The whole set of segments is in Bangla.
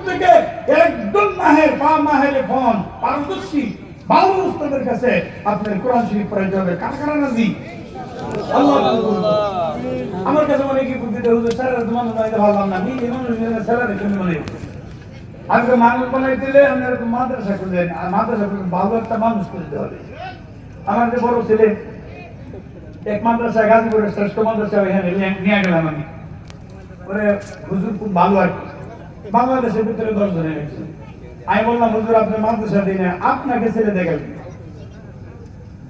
থেকে একদম মাহের ফোন পারদর্শী ভালো উস্তাদের কাছে আপনার কোরআন শরীফ পড়াইতে হবে। কারা রাজি? আল্লাহ আমার কাছে মনে কি বুদ্ধি দেয় হুজুর স্যার তোমার বানাইতে পারলাম না, আমি এমন স্যার কেমন মনে আমি তো মানুষ বানাই দিলে আপনার মাদ্রাসা করলেন, আর মাদ্রাসা করলে ভালো একটা মানুষ করে দিতে হবে। আমার যে বড় ছেলে এক মাদ্রাসা গাজীপুরের শ্রেষ্ঠ মাদ্রাসা এখানে নিয়ে গেলাম আমি, ওরে হুজুর খুব ভালো আর কি, বাংলাদেশের ভিতরে 10 জনের একজন। আমি বললাম হুজুর আপনার মাদ্রাসা দিই না, আপনাকে ছেলে দেখেন।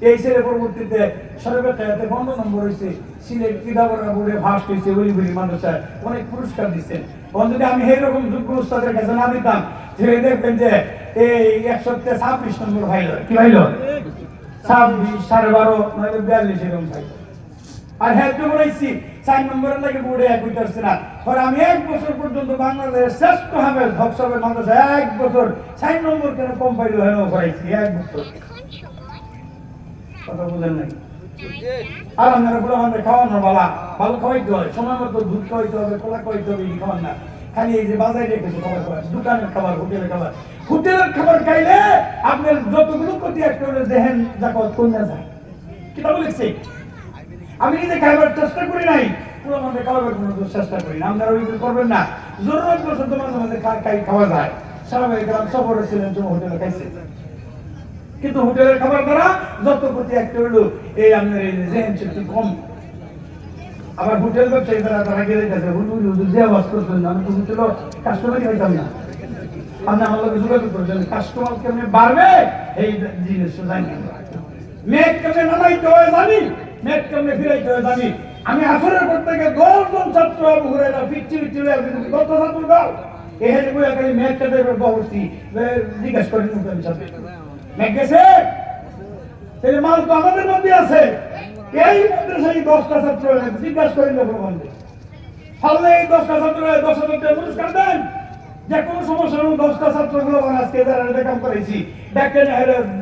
এই ছেলে পরবর্তীতে সর্বেক্ষাতে 15 নম্বর হয়েছে, সিলেট কিতাবরা বোর্ডে ফার্স্ট হয়েছে, ওলিগুলি মাদ্রাসায় অনেক পুরস্কার দিচ্ছেন। যদি আমি এইরকম যোগ্য উস্তাদের কাছে না দিতাম তাহলে দেখবেন যে এই 126 নম্বর ভাইল, কি ভাইল 26, 12.5, 42 এরকম ভাইল। আর হ্যাঁ তো বলেছি 4 নম্বরের লাগে বোর্ডে এক হইতেছে না। পরে আমি 1 বছর পর্যন্ত বাংলাদেশের শ্রেষ্ঠ হাফেজ হকসাবের মাদ্রাসা 1 বছর 4 নম্বর কেন কম পাইল হেন করাইছি 1 বছর। কথা বুঝেন নাই? আর আপনারা বলে আমাদের খাওয়ানোর বালা ভালো খাওয়াইতে হয়, সময় মতো দুধ খাওয়াইতে হবে, কলা খাওয়াইতে হবে, এই খাওয়ান না। খালি এই যে বাজারে রেখেছে খাবার খাওয়া, দোকানের খাবার, হোটেলের খাবার। হোটেলের খাবার খাইলে আপনার যতগুলো ক্ষতি একটা হলে জেহেন জাগত কমে যায়। কিতাব লিখছে আমি নিজে খাইবার চেষ্টা করি নাই, পুরো আমাদের খাওয়াবার কোনো চেষ্টা করি না। আপনারা ওইগুলো করবেন না। জরুরত বছর তো মাঝে মাঝে খাওয়া যায়। সারাবাই গ্রাম সফরে ছিলেন, জন্য হোটেলে খাইছে, কিন্তু হোটেলের খাবার দ্বারা যত প্রতি একটা হলো এই আপনার এই জেহেন শক্তি কম। আবার হোটেল ব্যবসায়ী তারা গেলে গেছে হুজুর যে আওয়াজ করছেন, আমি তো হোটেল কাস্টমারই হইতাম না। আপনি আমার লোক যোগাযোগ করছেন, কাস্টমার কেমনে বাড়বে এই জিনিস জানি। মেঘ কেমনে নামাইতে হয় জানি, মেঘ কেমনে ফিরাইতে হয় জানি। আমি আসরের পর থেকে 10 জন ছাত্র আবু হুরায়রা পিচ্ছি কত ছাত্র দাও এখানে বই এখানে মেঘ কেটে বসছি, জিজ্ঞাসা করেন আমি সাথে মেঘ গেছে, তাহলে মাল তো আমাদের মধ্যে আছে। এই মাদ্রাসায় 10টা ছাত্র জিজ্ঞাসা করেন প্রবন্ধে ফলে এই 10টা ছাত্র 10,000 টাকা পুরস্কার দেন। যে কোনো সমস্যা 10টা ছাত্রগুলো আজকে যারা কাম করেছি দেখেন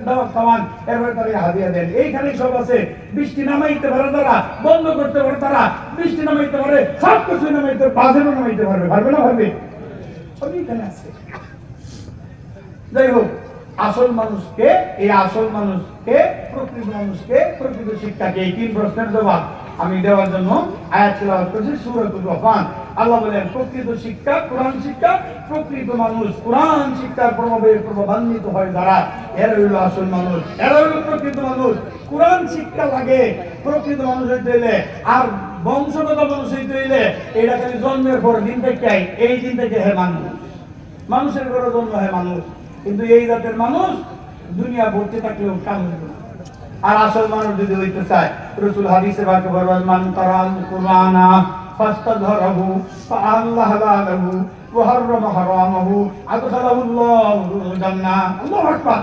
দাওয়াত খাওয়ান, এরপরে তারা হাদিয়া দেন। এইখানে সব আছে। বৃষ্টি নামাইতে পারে তারা, বন্ধ করতে পারে তারা, বৃষ্টি নামাইতে পারে, সব কিছু নামাইতে বাজেরও নামাইতে পারবে, পারবে না পারবে, সবই এখানে আছে। যাই হোক, আসল মানুষকে প্রকৃত মানুষকে প্রকৃত শিক্ষাকে এই 3 প্রশ্নের জবাব আমি দেওয়ার জন্য আয়াত তেলাওয়াত করেছি সূরাতুর রহমান। আল্লাহ বলেন প্রকৃত শিক্ষা কোরআন শিক্ষা, প্রকৃত মানুষ কোরআন শিক্ষার প্রভাবে প্রভাবান্বিত হয় যারা, এরা হইল আসল মানুষ, এরা হইল প্রকৃত মানুষ। কোরআন শিক্ষা লাগে প্রকৃত মানুষ হইতে হইলে, আর বংশগত মানুষ হইতে হইলে এটা খালি জন্মের পর দিন থেকে, এই দিন থেকে হে মানুষ, মানুষের ঘরে জন্ম হয় মানুষ। কিন্তু এই জাতের মানুষ দুনিয়া ভর্তি থাকলেও কাম হইল না। আর আসল মানুষ যদি হইতে চায়, রাসূল হাদিসে বাকে বলেন মান তারাল কুরআনা ফাস্তাযহারহু ফাআল্লাহু লাহু ওয়া হারামা হারামাহু আদখালাহুল্লাহুল জান্নাহ। আল্লাহু আকবার।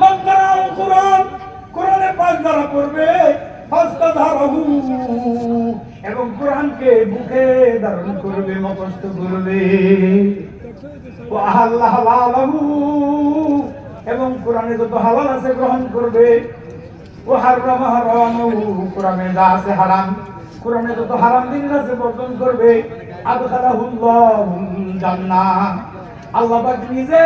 মান তারাল কুরআন, কোরআনে পাক যারা পড়বে, ফাস্তাযহারহু এবং কোরআনকে বুকে ধারণ করবে, মুখস্থ করবে, ওয়া আল্লাহু লাহু এবং কোরআনে যত হালাল আছে গ্রহণ করবে, ও হারামা হারামাহু কোরআনে যা আছে হারাম, কোরআনে যত হারাম জিনিস আছে বর্জন করবে, আদখালাহুল্লাহুল জান্নাহ। আল্লাহ পাক নিজে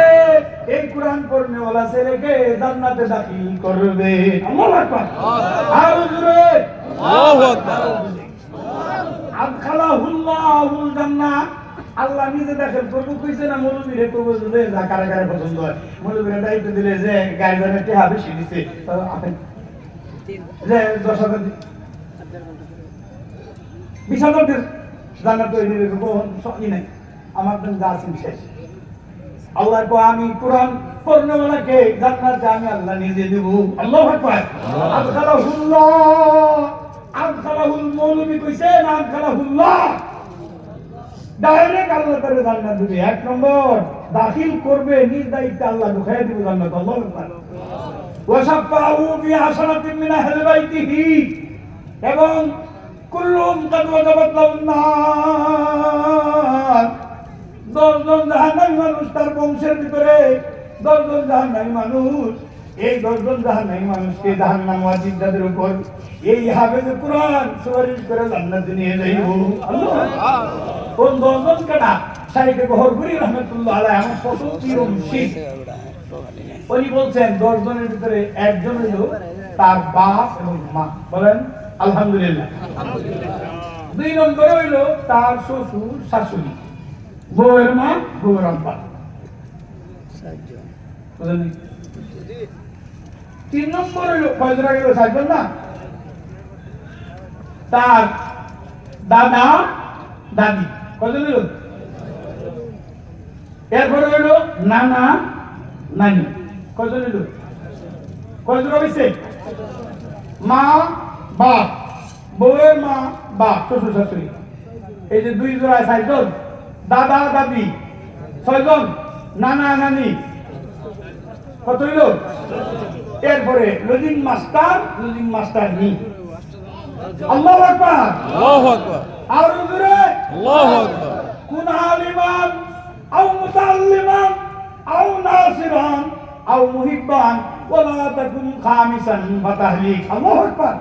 এই কোরআন পড়নেওয়ালা ছেলেকে জান্নাতে দাখিল করবে। আল্লাহু আকবার। আর জোরে আল্লাহু আকবার। আদখালাহুল্লাহুল জান্নাহ। আল্লাহ নিজে দেখেন করবো কইছে না, মৌলবীরে করবো যে যা কারে কারে পছন্দ হয়, মৌলবীরা দায়িত্ব দিলে যে গার্জেনের টেহা বেশি দিচ্ছে যে 10,000 20,000 জান্নাত তৈরি হবে নাই, আমার যা আছে শেষ। আল্লাহ কো আমি কোরআন পড়নেওয়ালাকে জান্নাতে আমি আল্লাহ নিজে দেব। আল্লাহু আকবার। আদখালাহুল মৌলবী কইছে না, আদখালাহুল্লাহ ডাইরেক্ট আল্লাহ তাআলা জান্নাত দিবে। 1 নম্বর দাখিল করবে, নিজ দায়িত্বে আল্লাহ ঢুকায় দিবে জান্নাত। আল্লাহু আকবার। ওয়া শাফাউ ফি আশরাতিন মিন আহলি বাইতিহি এবং কুল্লুম কাদ ওয়াজাবাত লাহুন নার। 10 জন জাহান্নামী মানুষ তার বংশের ভিতরে, 10 জন জাহান্নামী মানুষ, এই 10 জন জাহান্নামী মানুষকে জাহান্নাম ওয়াজিব তাদের উপর এই হাফেজে কোরআন সুপারিশ করে জান্নাতে নিয়ে যাইব। আল্লাহ কোন 10 জন কাটা শাইখে গহরপুরি রহমাতুল্লাহ আলাইহি আমার প্রথম পীর মুর্শিদ উনি বলছেন 10 জনের ভিতরে একজন হলো তার বাপ এবং মা বলেন আলহামদুলিল্লাহ। 2 নম্বরে হইলো তার শ্বশুর শাশুড়ি, বউয়ের মা, বউয়ের আব্বা। 3 নম্বর হইলো কয়জন আগে 7 জন না, তার দাদা দাদি কয়জন হইলো। এরপরে হইলো নানা নানি কয়জন হইলো, কয়জন হইছে। মা বাপ, বউয়ের মা বাপ, শ্বশুর শাশুড়ি, এই যে 2 জোড়ায় 7 জন, দাদা দাদি 6 জন, নানা নানি কত হইল। এরপরে লজিং মাস্টার নি। আল্লাহু আকবার, আল্লাহু আকবার, আর জোরে আল্লাহু আকবার। কুন আলিমান আও মুতাআল্লিমান আও নাসিরান আও মুহিব্বান ওয়ালা তাকুন খামিসান ফাতাহলিক। আল্লাহু আকবার।